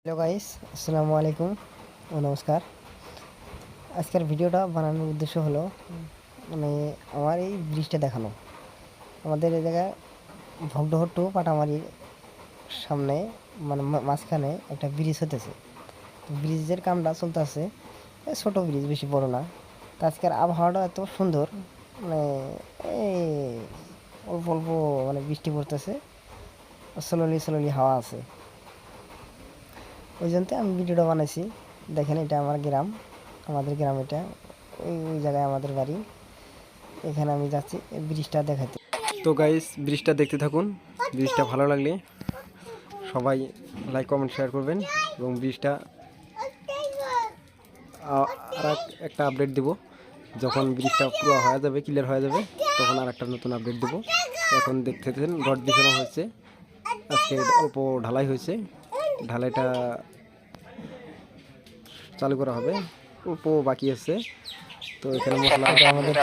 Hello guys, আসসালামু আলাইকুম ও নমস্কার। আজকের ভিডিওটা বানানোর উদ্দেশ্য হলো মানে আমার এই ব্রিজটা দেখানো। আমাদের এই জায়গায় ভগডহর টু পাটামারির সামনে মানে মাঝখানে একটা ব্রিজ হতেছে। তো ব্রিজের কামটা চলতেছে, ছোটো ব্রিজ, বেশি বড় না। তো আজকের আবহাওয়াটা এত সুন্দর, মানে এই অল্প অল্প মানে বৃষ্টি পড়তেছে, স্লোলি স্লোলি হাওয়া আছে। ওই জন্য আমি ভিডিওটা বানাইছি। দেখেন, এটা আমার গ্রাম, আমাদের গ্রাম এটা। ওই ওই জায়গায় আমাদের বাড়ি। এখানে আমি যাচ্ছি ব্রিজটা দেখাতে। তো গাইস, ব্রিজটা দেখতে থাকুন। ব্রিজটা ভালো লাগলে সবাই লাইক কমেন্ট শেয়ার করবেন। এবং ব্রিজটা আর একটা আপডেট দেব, যখন ব্রিজটা পুরো হয়ে যাবে, ক্লিয়ার হয়ে যাবে, তখন আর একটা নতুন আপডেট দেব। এখন দেখতেছেন রড বিছানো হয়েছে, আজকে অল্প ঢালাই হয়েছে। ঢালাইটা চালু করা হবে, অল্প বাকি আছে। তো এখানে মশলা আমাদের